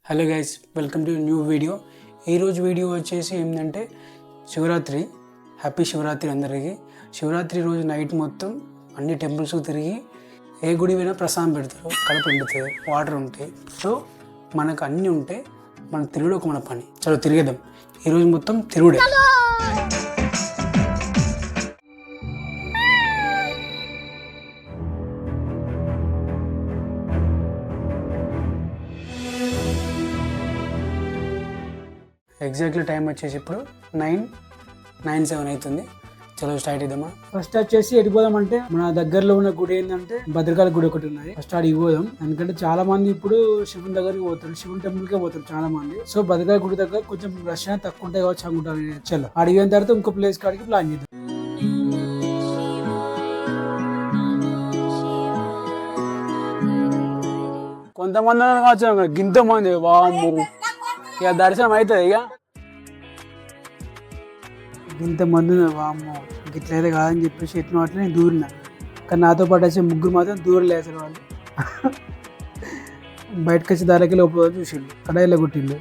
Hello guys, welcome to new video. ఈరోజు video వచ్చేసి ఏంటంటే శివరాత్రి. హ్యాపీ శివరాత్రి అందరికీ. శివరాత్రి రోజు నైట్ మొత్తం అన్ని టెంపుల్స్ తిరిగి ఏ గుడి పోయినా ప్రసాదం పెడతారు, కడుపు నిండుతుంది, వాటర్ ఉంటాయి. సో మనకు అన్నీ ఉంటే మనం తిరుగుడు ఒక మన పని. చలో తిరిగేద్దాం. ఈరోజు మొత్తం తిరుగుడే. ఎగ్జాక్ట్లీ టైం వచ్చేసి ఇప్పుడు 9:07 అవుతుంది. చలో స్టార్ట్ ఇద్దామా. ఫస్ట్ వచ్చేసి ఎడిపోదామంటే మన దగ్గరలో ఉన్న గుడి ఏంటంటే భద్రకాళి గుడి ఒకటి ఉన్నది. ఫస్ట్ ఆడికి పోదాం. ఎందుకంటే చాలా మంది ఇప్పుడు శివుని దగ్గరికి పోతారు, శివుని టెంపుల్ కే పోతారు చాలా మంది. సో భద్రకాళి గుడి దగ్గర కొంచెం రష్ తక్కువ ఉంటాయి కావచ్చు అనుకుంటారు. చలో అడిగిన తర్వాత ఇంకో ప్లేస్ కాడికి ప్లాన్ చేద్దాం. కొంతమంది కావచ్చు, గింత మంది ఇక దర్శనం అవుతుంది. ఇంత మంది వామ్మో ఇట్లయితే కాదని చెప్పేసి ఎట్లా అట్లా నేను దూరినా. కానీ నాతో పాటు వచ్చే ముగ్గురు మాత్రం దూరలేదు. వాళ్ళు బయటకు వచ్చే దారికి లోపల చూసిండు, కడాయిలో కొట్టిండు.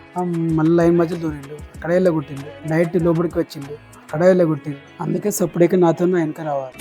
మళ్ళీ లైన్ మధ్యలో దూరిండు, కడాయిలో కొట్టిండు. డైరెక్ట్ లోపలికి వచ్చిండు, కడాయిలో కొట్టిండు. అందుకే సప్పుడేక నాతో వెనక రావాలి.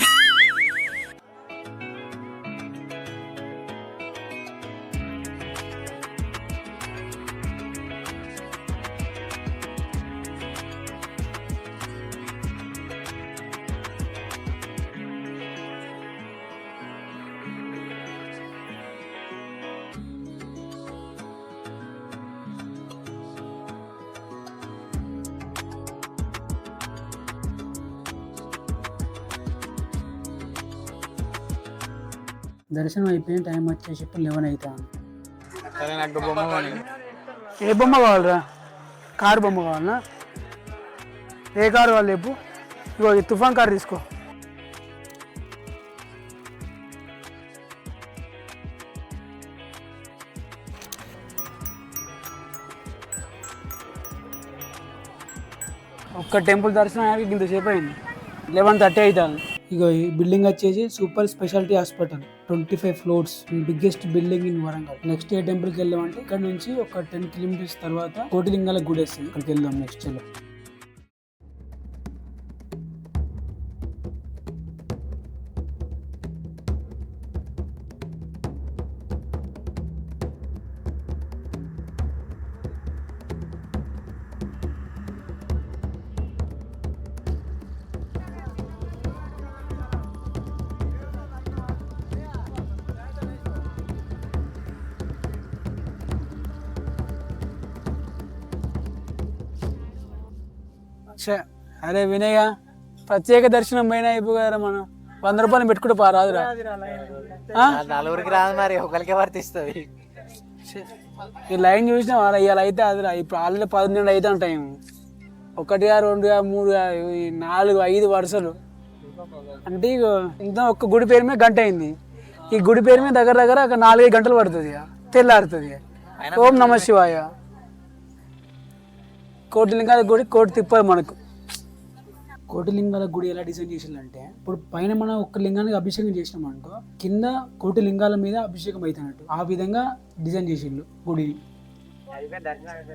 దర్శనం అయిపోయిన టైం వచ్చేసి ఇప్పుడు 11 అవుతాను. ఏ బొమ్మ కావాలరా? కారు బొమ్మ కావాలనా? ఏ కారు కావాలి చెప్పు. ఇగో ఈ తుఫాన్ కారు తీసుకో. ఒక్క టెంపుల్ దర్శనం ఇంతసేపు అయింది. 11:30 అవుతాను. ఇగో ఈ బిల్డింగ్ వచ్చేసి super speciality hospital, 25 floors, biggest building in Warangal. Next ఏ టెంపుల్కి వెళ్దామంటే ఇక్కడ నుంచి ఒక 10 kilometers తర్వాత కోటిలింగాల గుడి వస్తుంది. ఇక్కడికి వెళ్దాం నెక్స్ట్. చలో అరే వినయ, ప్రత్యేక దర్శనం పైన అయిపోయారా. మనం 100 రూపాయలు పెట్టుకుంటే రాదురా? నలుగురికి రాదు, మరి ఒకరికి వర్తిస్తుంది. ఈ లైన్ చూసినా ఇలా అయితే అదిరా. ఇప్పుడు ఆల్రెడీ 12 అయితే ఉంటాయి. 1, 2, 3, 4, 5 వరుసలు అంటే ఇక ఇంత ఒక్క గుడి పేరు మీద గంట అయింది. ఈ గుడి పేరు మీద దగ్గర దగ్గర ఒక 4-5 గంటలు పడుతుంది, తెల్లారుతుంది. ఓం నమ శివాయ. కోటిలింగాల గుడి కోటి తిప్పదు మనకు. కోటిలింగాల గుడి ఎలా డిజైన్ చేసిందంటే, ఇప్పుడు పైన మనం ఒక్క లింగానికి అభిషేకం చేసినాం అనుకో, కింద కోటి లింగాల మీద అభిషేకం అవుతున్నట్టు ఆ విధంగా డిజైన్ చేసిండు గుడిని.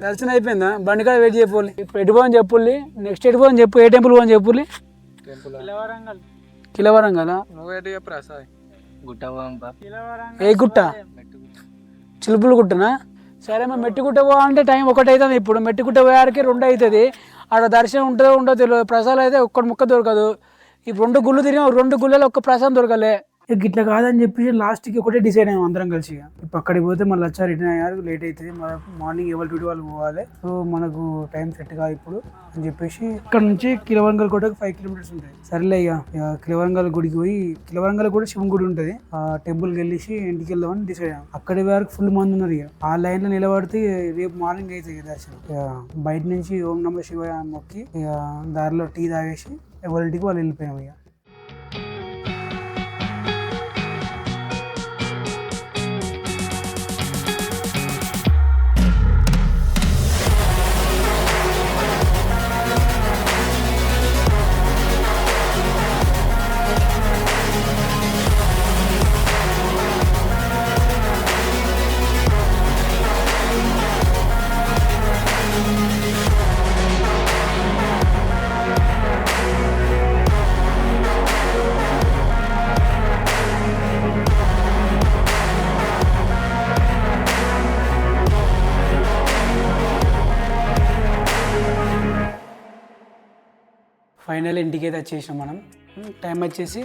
దర్శనం అయిపోయిందా? బండికాడ వెయిట్ చెప్పాలి. ఇప్పుడు ఎటు పోని చెప్పుల్లి. నెక్స్ట్ ఎటు పోని చెప్పు. ఏ టెంపుల్ పోని చెప్పుల్లి. కిలవరంగల్. ఏ గుట్ట? చిలుపుల గుట్టనా? సరే, మేము మెట్టుగుట్ట పోవాలంటే టైం 1 అవుతుంది. ఇప్పుడు మెట్టుగుట్ట పోయారికి 2 అవుతుంది. ఆడ దర్శనం ఉంటుందో ఉండదో తెలియదు. ప్రసాదం అయితే ఒక్క ముక్క దొరకదు. ఈ 2 గుళ్ళు తిరిగి 2 గుళ్ళలో ఒక్క ప్రసాదం దొరకలే. ఇట్లా కాదని చెప్పేసి లాస్ట్కి ఒకటే డిసైడ్ అయ్యాం అందరం కలిసి. ఇప్పుడు అక్కడికి పోతే మళ్ళీ వచ్చారు, రిటర్న్ అయ్యారు, లేట్ అవుతుంది. మార్నింగ్ ఎవరి డ్యూటీ వాళ్ళు పోవాలి. సో మనకు టైం సెట్ కాదు ఇప్పుడు అని చెప్పేసి ఇక్కడ నుంచి కిలవరంగల్ కోటకు 5 kilometers ఉంటాయి. సరేలే ఇక కిలవరంగల్ గుడికి పోయి, కిలవరంగల్ కూడా శివుని గుడి ఉంటుంది, ఆ టెంపుల్కి వెళ్ళేసి ఇంటికి వెళ్దామని డిసైడ్ అయ్యాం. అక్కడి వరకు ఫుల్ మంది ఉన్నారు. ఇక ఆ లైన్ లో నిలబడితే రేపు మార్నింగ్ అవుతుంది దర్శనం. బయట నుంచి ఓం నమ శివాయ మొక్కి ఇక దారిలో టీ తాగేసి ఎవరింటికి వాళ్ళు వెళ్ళిపోయాం. ఇక ఫైనల్ ఇంటికైతే వచ్చేసినాం మనం. టైం వచ్చేసి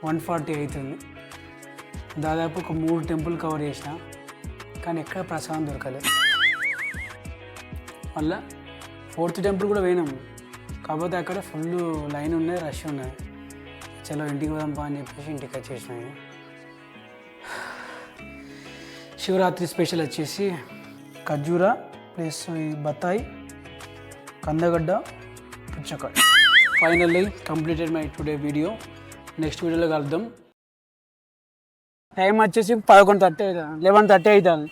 1:40 అవుతుంది. దాదాపు ఒక 3 టెంపుల్ కవర్ చేసిన, కానీ ఎక్కడ ప్రసాదం దొరకలేదు. మళ్ళా 4th టెంపుల్ కూడా పోయినాం, కాకపోతే అక్కడ ఫుల్ లైన్ ఉన్నాయి, రష్ ఉన్నాయి. చలో ఇంటికి పోదాంపా అని చెప్పేసి ఇంటికి వచ్చేసినాం. శివరాత్రి స్పెషల్ వచ్చేసి ఖర్జూర ప్లస్ ఈ బత్తాయి, కందగడ్డ, పుచ్చకాయ. Finally completed my today video. Next వీడియోలో కలుద్దాం. టైం వచ్చేసి 11:30 అవుతుంది, 11:30 అవుతుంది.